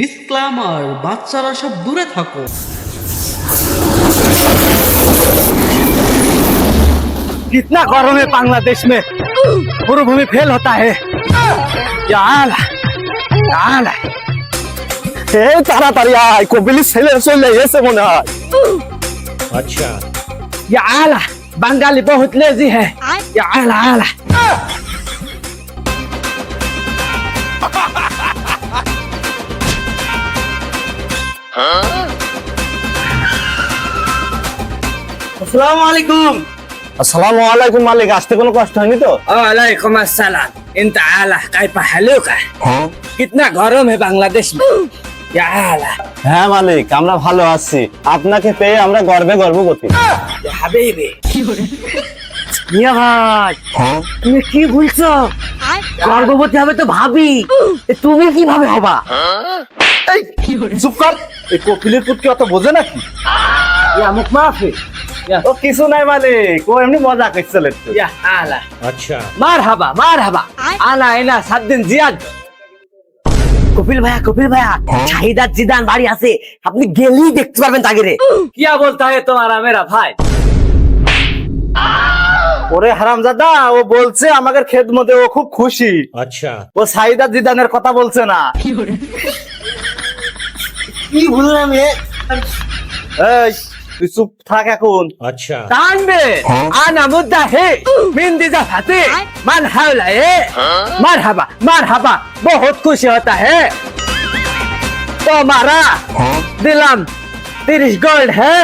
Disclaimer, বাচ্চারা সব দূরে থাকো। कितना गरम है बांग्लादेश में, मरुभूमि फेल होता है। याला याला তাড়াতাড়ি আয়, কপিলি ছেলে চলে এসে মনে হয়। अच्छा याला बंगाली बहुत लेजी है। याला याला আসসালামু আলাইকুম। আসসালামু আলাইকুম মালিক, আসতে কোনো কষ্ট হয়নি তো? वालेकुम अस्सलाम। इंत आला कैफा हलूका। कितना गरम है बांग्लादेश में। या आला হ্যাঁ মালিক, আমরা ভালো আছি। আপনাকে পেয়ে আমরা গর্বে গর্ববতী। या हबीबी। মিয়া ভাই, তুমি কি বলছো? গর্ভবতী হবে তো ভাবি, তুমি কিভাবে হবা? চুপ কর, এই কপিলের পুত কি অত বোঝে নাকি? মুখ মাফি। ও কিছু নাই মালিক, ও এমনি মজা করছিল একটু। या आला अच्छा মারহাবা মারহাবা। আনা এনা 7 দিন জিয়াদ। কপিল ভাইয়া শাহিদ আর জিদান বাড়ি আছে, আপনি গেলেই দেখতে পারবেন তাকে রে। क्या बोलता है तुम्हारा मेरा भाई? ওরে হারামজাদা, ও বলছে আমাদের খেদমতে ও খুব খুশি। अच्छा ও শাহিদ আর জিদানের কথা বলছে না। কি বললাম এই, তুই চুপ থাক এখন। अच्छा तानबे आना मुद्दा है मिंदी जफाते मन हौला है। मरहबा मरहबा, बहुत खुशी होता है। तो हमारा दिलम 30 गोल्ड है।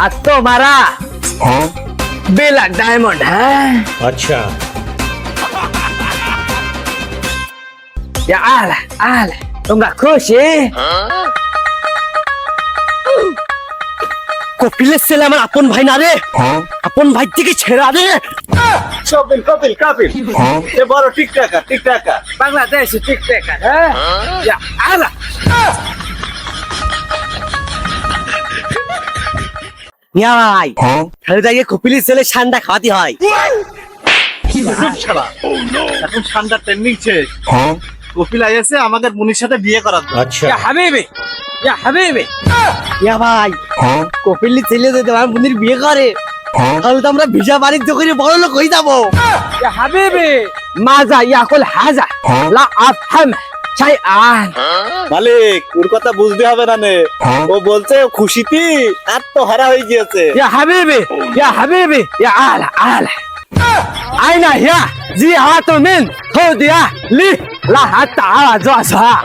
आज तो हमारा 2 लाख डायमंड है। अच्छा या आला आला তোমরা খুশি? কপিলের ছেলে আমার আপন ভাই না রে, আপন ভাই থেকে ছেড়া রে। কপিল কপিল কপিল এ বড় টিকটাকা। বাংলাদেশ টিকটক है। या आला মিয়া ভাই, তাহলে তাকে কপিলের ছেলে ঠান্ডা খাওয়াতে হয়। চুপ শালা, এখন ঠান্ডার ট্রেনিং শেষ। কপিল আইএসে আমাদের মুনির সাথে বিয়ে করার জন্য। अच्छा या हबीबी या हबीबी। মিয়া ভাই, কপিলের ছেলে যদি আমার বোনের বিয়ে করে, তাহলে তো আমরা ভিসা বাণিজ্য করে বড় লোক হয়ে যাবো। يا حبيبي ماذا يأكل هذا؟ لا أفهم شيئا। মালিক, ওর কথা বুঝতে হবে না নে, ও বলছে ও খুশিতে আত্মহারা হয়ে গিয়েছে। يا حبيبي يا حبيبي يا آلا آلا أين هي زيارة من خذها لي لا حتى على جوزها।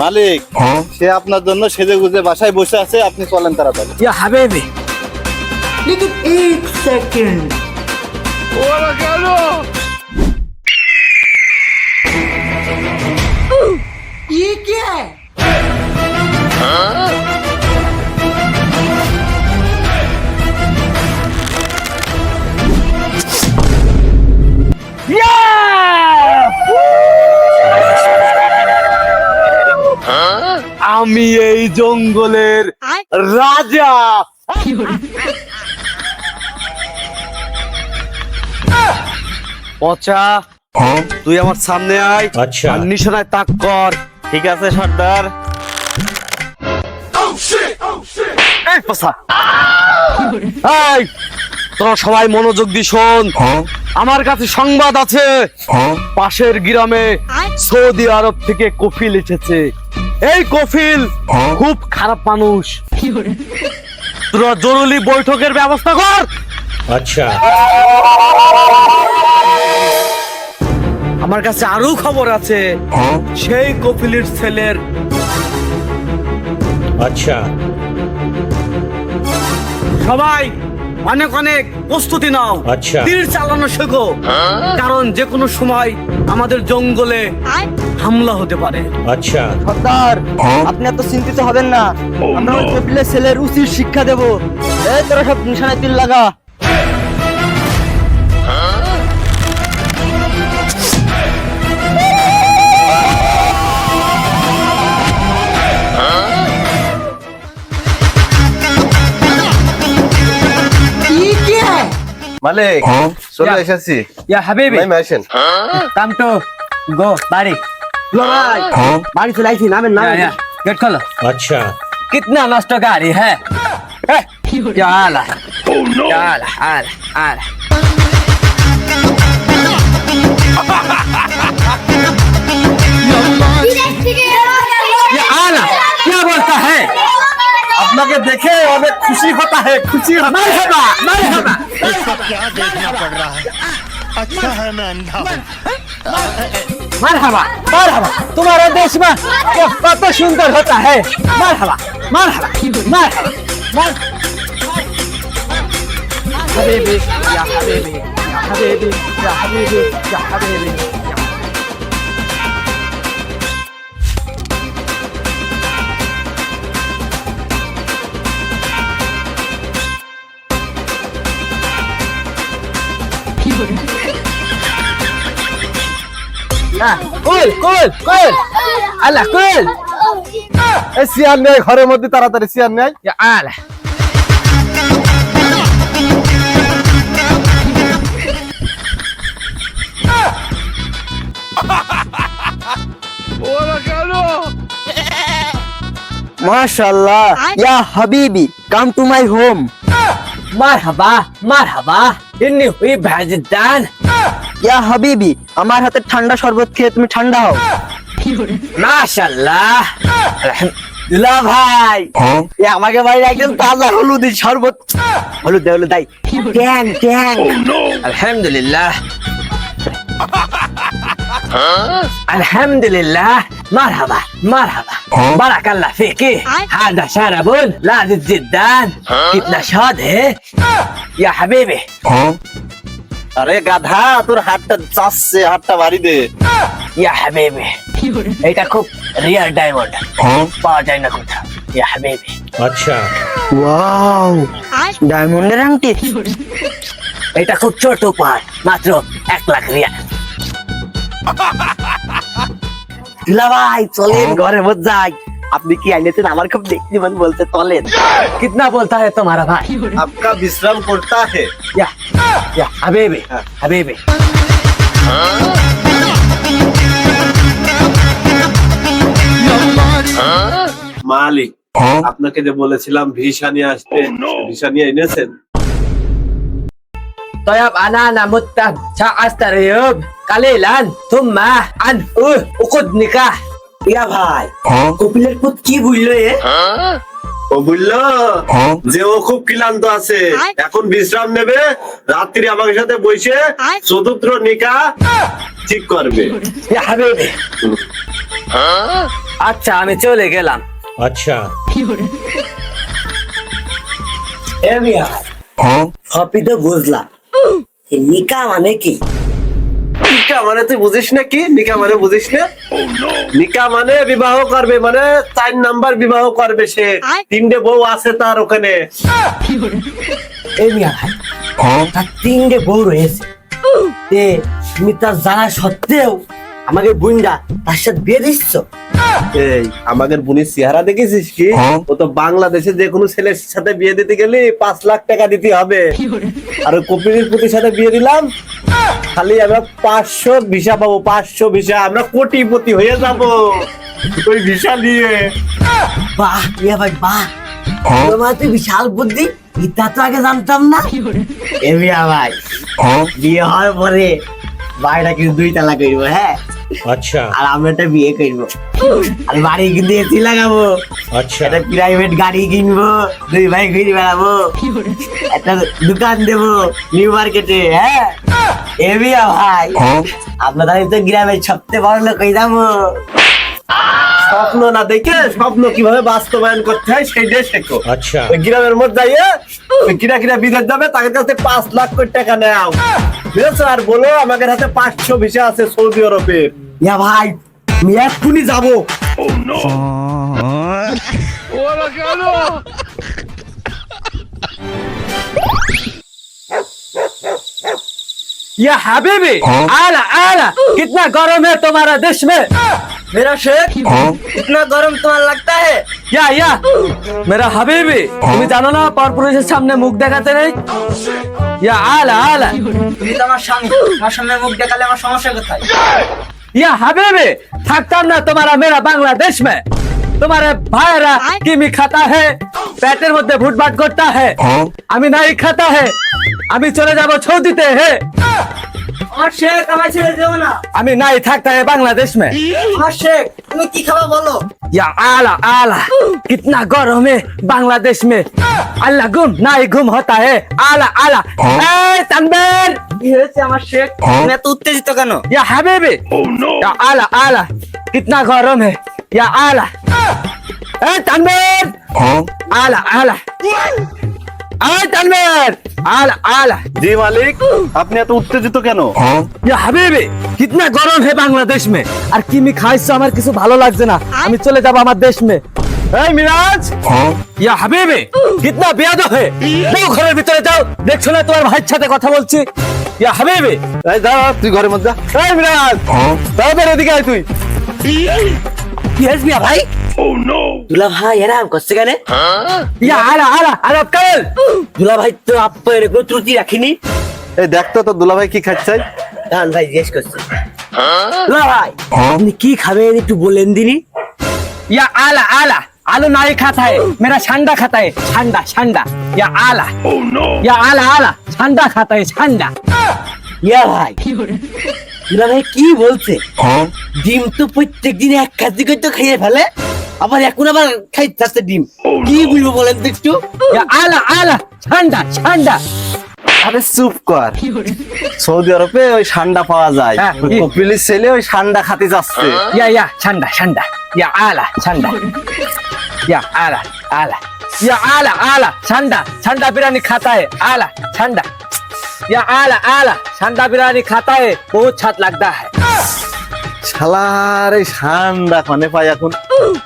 মালিক, সে আপনার জন্য সেজে গুজে বাসায় বসে আছে, আপনি চলেন তাড়াতাড়ি। يا حبيبي लेकिन एक सेकंड, ये क्या है? আমি এই জঙ্গলের রাজা। পচা, তুই আমার সামনে আয়, अच्छा আর নিশানায় তাক কর। ঠিক আছে সর্দার। এই পচা, এই, তোরা সবাই মনোযোগ দি শোন। আমার কাছে সংবাদ আছে, পাশের গ্রামে সৌদি আরব থেকে কফিল এসেছে। এই কফিল খুব খারাপ মানুষ। তোরা জরুরি বৈঠকের ব্যবস্থা কর। अच्छा আমার কাছে আরো খবর আছে, সেই কপিলের ছেলের। अच्छा সবাই অনেক অনেক প্রস্তুতি নাও, আচ্ছা। তীর চালানো শেখো, কারণ যে কোনো সময় আমাদের জঙ্গলে হামলা হতে পারে। अच्छा সর্দার, আপনি এত চিন্তিত হবেন না, আমরা ওই কপিলের ছেলের উচিত শিক্ষা দেব। এই তোরা সব নিশানায় তীর লাগা। ये क्या है? মালিক, চলে এসেছি ইয়া হাবিবি নেমে আসেন কাম টু গো বাড়ি ভাই বাড়ি চলে আইছি নামেন या या गेट खोलो अच्छा कितना नष्ट गाड़ी है क्या हाल है क्या हाल हाल हाल ये आला क्या बोलता है আপনাকে দেখে অনেক খুশি হতা হে খুশি मरहबा मरहबा क्या देखना पड़ रहा है अच्छा है मैं अंधा हूँ मरहबा मरहबा तुम्हारा देश में कत सुंदर होता है मरहबा मरहबा मरहबा हबीबी या हबीबी या हबीबी या हबीबी या हबीबी কুল কুল কুল আল্লাহ কুল এই চেয়ার নেই ঘরের মধ্যে তাড়াতাড়ি চেয়ার নেই ইয়া আলা মাশাআল্লাহ ইয়া হাবিবি কাম টু মাই হোম মারহাবা মারহাবা ইন্নি হুই ভাজদান ইয়া হাবিবি আমার হাতে ঠান্ডা শরবত খেয়ে তুমি ঠান্ডা হও মাশাআল্লাহ দুলা ভাই এ আমাকে ভাই একদম তাজা হলুদের শরবত হলুদ দে হলুদ দাই ট্যাং ট্যাং আলহামদুলিল্লাহ আলহামদুলিল্লাহ মারহাবা মারহাবা বারাকাল্লাহ ফিকি هذا شرب لذيذ جدا कितना स्वाद है या हबीबी আরে গাধা তোর হাতটা চাচ্ছে হাতটা বাড়ি দে ইয়া হাবিবি এটা খুব রিয়ার ডায়মন্ড পাওয়া যায় না কোথাও ইয়া হাবিবি अच्छा ওয়াও ডায়মন্ডের আংটি এটা খুব ছোট উপহার মাত্র 1 লাখ রিয়াল দুলা ভাই চলেন ঘরে মত যাই আপনি কি আইনেছেন আমার খুব দেখতে মন বলতে চলেন कितना बोलता है तुम्हारा भाई आपका विश्राम करता है या हबीबी हबीबी মালিক আপনাকে যে বলেছিলাম ভিসা নিয়ে আসতে ভিসা নিয়ে এনেছেন طيب انا سأستريب قليلا ثم عن عقد نكاح ইয়া ভাই কপিলের পুত কি বুঝলো এ ও বললো যে ও খুব ক্লান্ত আছে এখন বিশ্রাম নেবে রাত্রি আমার সাথে বসে চতুর্থ নিকা ঠিক করবে या हबीबी আচ্ছা আমি চলে গেলাম अच्छा এ মিয়া সবই তো বুঝলাম এই নিকা মানে কি নিকা মানে তুই বুঝিস না কি নিকা মানে বুঝিস না নিকা মানে বিবাহ করবে মানে 4 নাম্বার বিবাহ করবে সে 3টে বউ আছে তার ওখানে এ মিয়া ভাই তার 3টে বউ রয়েছে তে তুমি তার জানা সত্ত্বেও আমাকে বুইন্ডা তার সাথে বিয়ে দিচ্ছ এই আমাদের বোনের চেহারা দেখেছিস কি ও তো বাংলাদেশে যে কোনো ছেলের সাথে বিয়ে দিতে গেলে 5 লাখ টাকা দিতে হবে আর ওই কপিলের পুতির সাথে বিয়ে দিলাম খালি আমরা 500 ভিসা পাবো 500 ভিসা আমরা কোটিপতি হয়ে যাব ওই ভিসা নিয়ে বাহ মিয়া ভাই বাহ তোমার তো বিশাল বুদ্ধি এটা তো আগে জানতাম না এ মিয়া ভাই বিয়ে হওয়ার পরে ভাইটা কিন্তু 2 তালা করবো হ্যাঁ अच्छा আর আমরা একটা বিয়ে করবো আর বাড়ি কিন্তু এসি লাগাবো अच्छा একটা প্রাইভেট গাড়ি কিনবো 2 ভাই ঘুরে বেড়াবো একটা দোকান দেবো নিউ মার্কেটে হ্যাঁ এ মিয়া ভাই আপনাদের তো গ্রামের সবচেয়ে বড় লোক হয়ে যাবো স্বপ্ন না দেখে স্বপ্ন কিভাবে বাস্তবায়ন করতে হয় সেইটাই শেখো अच्छा ওই গ্রামের মধ্যে যাইয়ে ওই কিরা বিদেশ যাবে তাদের কাছে 5 লাখ কোটি টাকা নেও বুঝেছো আর বলো আমাদের হাতে 500 ভিসা আছে সৌদি আরবে ইয়া ভাই আমি এক্ষুনি যাবো या हबीबी आला आला कितना गरम है तुम्हारा देश में मेरा शेख इतना गरम तुम्हारा लगता है या मेरा हबीबी তুমি জানো না পরপুরুষের সামনে মুখ দেখাতে নেই ইয়া আলা আলা তুমি তো আমার স্বামী, আমার সামনে মুখ দেখালে আমার সমস্যা কোথায়? या हबीबी थकता ना तुम्हारा मेरा बांग्लादेश में तुम्हारे भाईरा किमी खाता है পেটের মধ্যে ভুটভাট করता है আমি নাই खाता है আমি চলে যাব সৌদিতে है আমার শেখ, আমায় ছেড়ে যেও না। আমি নাই থাকता है बांग्लादेश में আমার শেখ, তুমি কি খাবা বলো? या आला आला कितना गरम है बांग्लादेश में अल्लाह गुम नहीं गुम होता है आला आला ए तनबीर কি হয়েছে আমার শেখ? তুমি এত উত্তেজিত কেন? या हबीबी या आला आला कितना गरम है या आला ए तनबीर आला आला ए तनबीर आला आला জি মালিক, আপনি এত উত্তেজিত কেন? या हबीबी कितना गरम है बांग्लादेश में আর কিমি খাইছো আমার কিছু ভালো লাগছে না আমি চলে যাব আমার দেশ में এই মিরাজ या हबीबी कितना बेयादब है যাও ঘরের ভিতরে যাও দেখছো না তোমার ভাইয়ের সাথে কথা বলছি या हबीबी এই যা তুই ঘরের মধ্যে যা। এই মিরাজ তাড়াতাড়ি এদিকে আয় তুই কি হয়েছে মিয়া ভাই? দুলা ভাই এরাম করছে কেন? या आला आला आला कल দুলা ভাই তো আপনার কোনো ত্রুটি রাখিনি। এই দেখতো তো দুলাভাই কি খাচ্ছে। দান ভাই জিজ্ঞেস করছে। দুলা ভাই আপনি কি খাবেন একটু বলেন দিনি। या आला आला आलू नहीं खाता है मेरा ठंडा खाता है ठंडा ठंडा या आला या आला आला ठंडा खाता है ठंडा ইয়া ভাই দুলা ভাই কি বলছে? ডিম তো প্রত্যেক দিন এক খাদ্য করে তো খেয়ে ফেলে, আবার এখন আবার খাইতে আসছে ডিম। কি বুঝবো বলেন তো একটু? या आला आला ठंडा ठंडा আরে চুপ কর। সৌদি আরবে ওই ঠান্ডা পাওয়া যায়, হ্যাঁ, ওই কপিলের ছেলে ওই ঠান্ডা খাতে যাচ্ছে। या ठंडा ठंडा या आला ठंडा या आला आला या आला आला ठंडा ठंडा बिरयानी खाता है आला ठंडा या आला आला ठंडा बिरयानी खाता है बहुत अच्छा लगता है শালার এই ঠান্ডা কানে পাই এখন।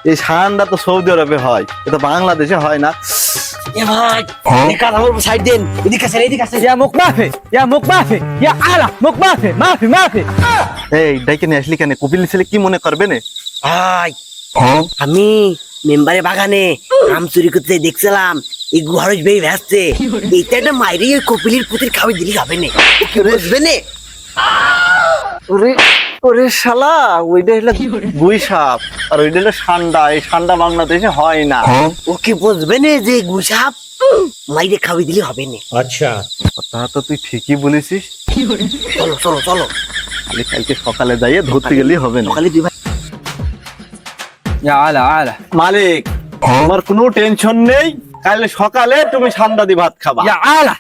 এই ঠান্ডা তো সৌদি আরবে হয়, এটা বাংলাদেশে হয় না। এ ভাই একা আমার সাইড দেন, এদিকে আসেন এদিকে আসেন। या मुख माफी या मुख माफी या आला मुख माफी माफी माफी এই ডাইকে নিয়ে আসলি কেন? কপিলের ছেলে কি মনে করবে না? ভাই আমি মেম্বারের বাগানে আম চুরি করতে দেখছিলাম, এই গুহারস বেই ভেসছে, এটা একটা মাইরে ওই কপিলের পুতির খাবার দিলি হবে না, কি বুঝবে না? ওরে ওরে শালা, ওইটা হলো গুই সাপ আর ওইটা হলো ঠান্ডা। এই ঠান্ডা বাংলাদেশে হয় না। ওকে বুঝবে না যে গুসাপ মাইরে খাওয়াই দিলে হবে না। अच्छा কথা তো তুই ঠিকই বলেছিস। চলো চলো চলো, খালি কালকে সকালে যাইয়ে ধরতে গেলেই হবে না। সকালে দুই ভাই या आला आला মালিক, তোমার কোনো টেনশন নেই, কাল সকালে তুমি ঠান্ডা দি ভাত খাবা। या आला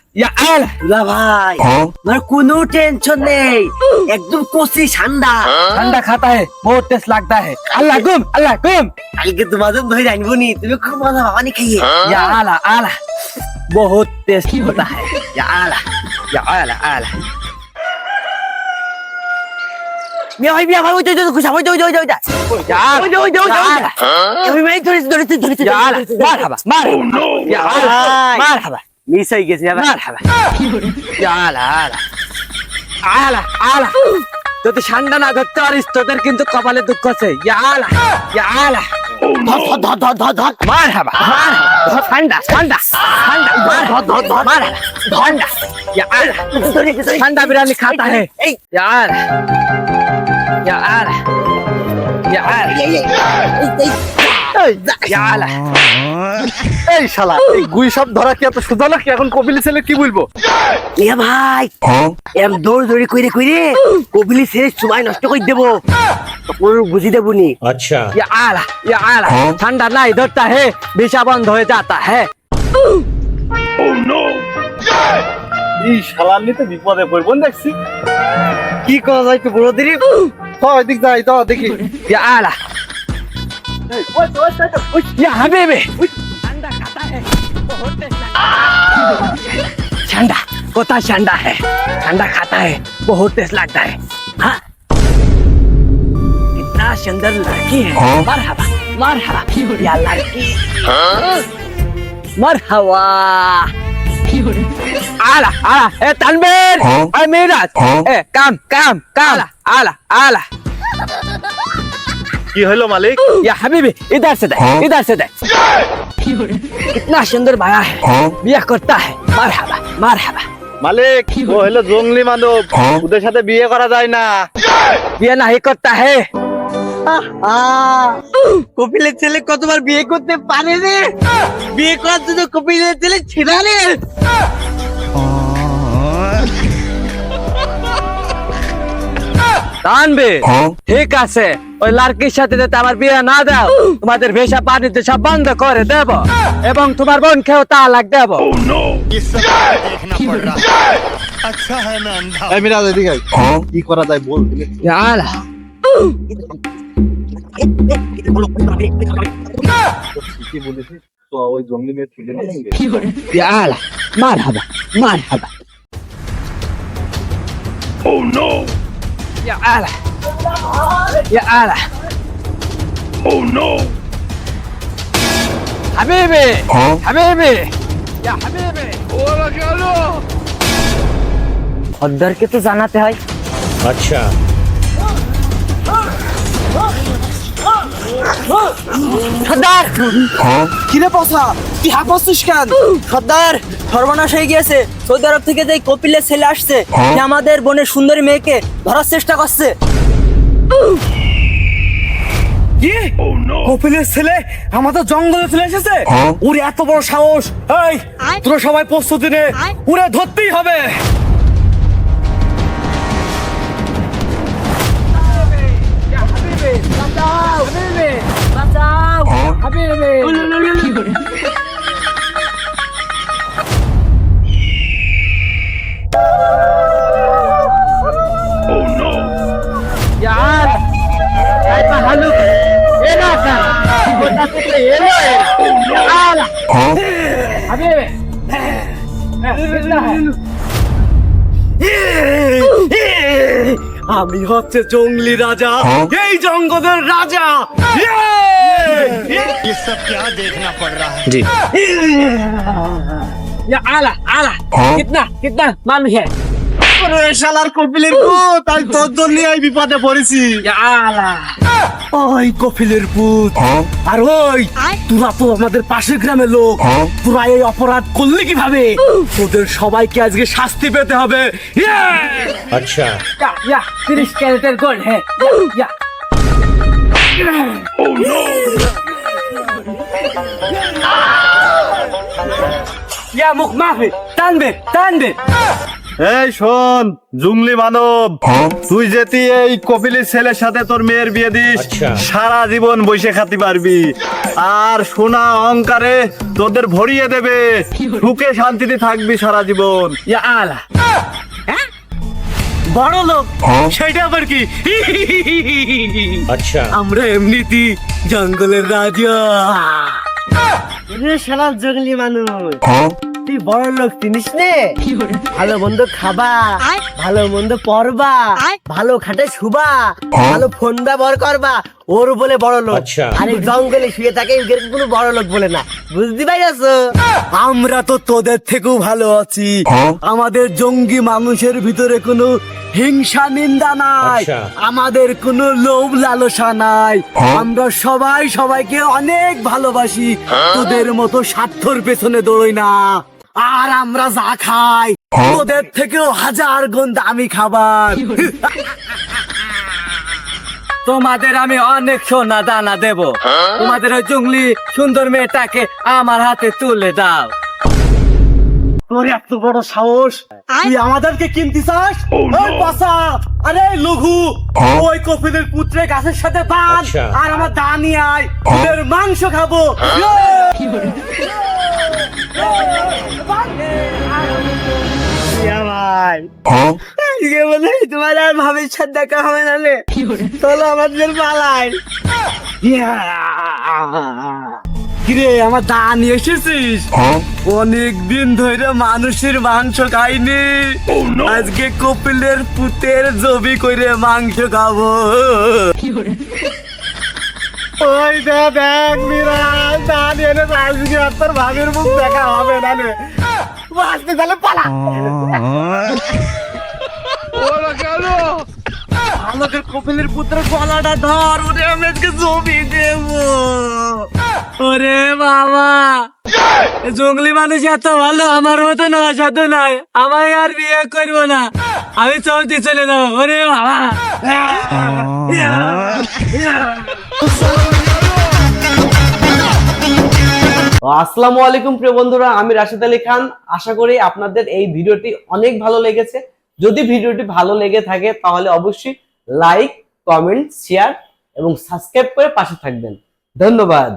দুলা ভাই আমার কোনো টেনশন নেই, একদম কষি ঠান্ডা। ठंडा खाता है बहुत टेस्ट लगता है अल्लाह गुम কালকে তোমাদের ধরে আনবো নি, তুমি খুব মজা ভাবানি খাইয়ে। या आला आला बहुत टेस्ट होता है या आला या आला आला মিয়া ভাই ওই তো গুসাপ ওই তো या आला আমি মেয়ে ধরেছি या आला مرحبا या आला مرحبا মিস হয়ে গেছে مرحبا या आला आला आला যদি ঠান্ডা না ধরতে পারিস তোদের কিন্তু কপালে দুঃখ আছে या आला ধর مرحبا ঠান্ডা ঠান্ডা মারহাবা ঠান্ডা या आला ठंडा बिरयानी खाता है या आला या आला या आला या आला এই শালা, এই গুই সাপ ধরা কি এত সোজা নাকি? এখন কপিলের ছেলে কি বলবো? মিয়া ভাই এম দৌড় কইরে কবিলি ছেড়ে সময় নষ্ট করে দেবো, তখন বুঝি দেবো নি। अच्छा या आला ठंडा नहीं धरता है विषा बंद हो जाता है এই শালা নিয়ে তো বিপদে পড়বো দেখছি। কি করা যায় তো বড় দিদি? ওইদিক যাই তো দেখি। या आला या हबीबी ठंडा खाता है बहुत टेस्ट लगता है ठंडा कोता ठंडा है ठंडा खाता है बहुत टेस्ट लगता है हाँ कितना सुंदर लड़की है मरहबा या लड़की मरहबा आला ए तनवीर ए मिराज ए काम आला কি হলো মালিক? या हबीबी इधर से देख, इधर से देख। कितना सुंदर बाया है, बिया करता है। मरहबा मरहबा। মালিক ও হলো জঙ্গলি মানব, ওদের সাথে বিয়ে করা যায় না। बिया नहीं करता है। কপিলের ছেলে কতবার বিয়ে করতে পারে রে? বিয়ে করার জন্য কপিলের ছেলে ছিড়া রে। তানবীর, ঠিক আছে, ওই লাড়কির সাথে যাতে আমার বিয়ে না দাও, তোমাদের ভেসা পানিতে সব বন্ধ করে দেব এবং তোমার বোনকেও তালাক দেব। ये सब क्या देखना पड़ रहा है? अच्छा है मैं अंधा हूं। এই মিরাজ এদিকে আয়। কি করা যায় বল তুমি। ইয়া আলা, কি বলেছিস তো ওই জঙ্গলি মেয়ে ছিল না? ইয়া আলা, মারহাবা মারহাবা। Oh no! ইয়া আলা, ইয়া আলা। Oh no! হাবিবি, হাবিবি, ইয়া হাবিবি। ওরা গেল। খদ্দারকে তো জানাতে হয়। अच्छा সর্দার, কিরে পসা, তুই হাঁপাচ্ছিস কেন? সর্দার, সর্বনাশ হয়ে গিয়েছে। সৌদি আরব থেকে যে কপিলের ছেলে আসছে, সে আমাদের বোনের সুন্দরী মেয়েকে ধরার চেষ্টা করছে। কপিলের ছেলে আমাদের জঙ্গলে চলে এসেছে। ওর এত বড় সাহস! এই তোরা সবাই প্রস্তুতি নে, ওরে ধরতেই হবে। আমি হচ্ছে জঙ্গলি রাজা, এই জঙ্গলের রাজা। ये सब क्या देखना पड़ रहा है? ইয়া আলা আলা, কিতনা কিতনা মানুষ है? শালার কপিলের পুত, আমি তোর জন্য এই বিপদে পড়েছি। ইয়া আলা। ওই কপিলের পুত, আর ওই তোরা তো আমাদের পাশের গ্রামের লোক, তোরা এই অপরাধ করলি কিভাবে? তোদের সবাইকে আজকে শাস্তি পেতে হবে। अच्छा या 30 कैरेटर गोल्ड है। या या मुख माफी, तानबे तानबे। এই শোন জঙ্গলি মানব, তুই যেতি এই কপিলের ছেলের সাথে তোর মেয়ের বিয়ে দিস, আচ্ছা। সারা জীবন বসে খাতে পারবি, আর সোনা অহংকারে তোদের ভরিয়ে দেবে, সুখে শান্তিতে থাকবি সারা জীবন। या आला। বড় লোক, সেটা আবার কি? अच्छा আমরা এমনিতেই জঙ্গলের রাজা। রে শালা জঙ্গলি মানুষ, তুই বড় লোক চিনিস নে? ভালো মন্দ খাবা, ভালো মন্দ পরবা, ভালো খাটে শুবা, ভালো ফোন ব্যবহার করবা, ওর বলে বড় লোক। আচ্ছা। আর এই জঙ্গলে শুয়ে থাকে এদের কোনো বড় লোক বলে না, বুঝতে পারছো? আমরা তো তোদের থেকেও ভালো আছি। আমাদের জঙ্গি মানুষের ভিতরে কোনো হিংসা নিন্দা নাই, আচ্ছা। আমাদের কোনো লোভ লালসা নাই, আমরা সবাই সবাইকে অনেক ভালোবাসি, তোদের মতো স্বার্থর পেছনে দৌড়ই না। আর আমরা যা খাই তোদের থেকেও 1000 গুণ দামি খাবার। তোমাদের আমি অনেক সোনা দানা দেব, তোমাদের ওই জঙ্গলি সুন্দর মেয়েটাকে আমার হাতে তুলে দাও। তোর এত বড় সাহস, তুই আমাদেরকে কিনতে চাস? ওই বাসা, আরে লঘু, ওই কপিলের পুত্রে গাছের সাথে বাঁধ, আচ্ছা। আর আমার দানি আয়, তোদের মাংস খাবো। ভাই আজকে বলে তোমার আর ভবিষ্যৎ দেখা হবে না রে, চলো আমাদের পালাই। কিরে আমার দানি এসেছিস? অনেক দিন ধরে মানুষের মাংস খাইনি, আজকে কপিলের পুতের জবি করে মাংস খাবো। ওই দেখ মিরাজ, দান এনে আজকে আর তোর ভাবির মুখ দেখা হবে না রে, বাঁচতে তাহলে পালা। ভালো আমাকে কপিলের পুত্র গলাটা ধর, ওরে আমি আজকে জমি দেব। ওরে বাবা, জঙ্গলি মানুষ এত ভালো, আমার মতো না সাধু নাই, আমায় আর বিয়ে করবো না, আমি চলতে চলে যাবো। ওরে বাবা। আসসালামু আলাইকুম প্রিয় বন্ধুরা, আমি রাশিদ আলী খান। আশা করি আপনাদের এই ভিডিওটি অনেক ভালো লেগেছে। যদি ভিডিওটি ভালো লেগে থাকে তাহলে অবশ্যই লাইক, কমেন্ট, শেয়ার এবং সাবস্ক্রাইব করে পাশে থাকবেন। ধন্যবাদ।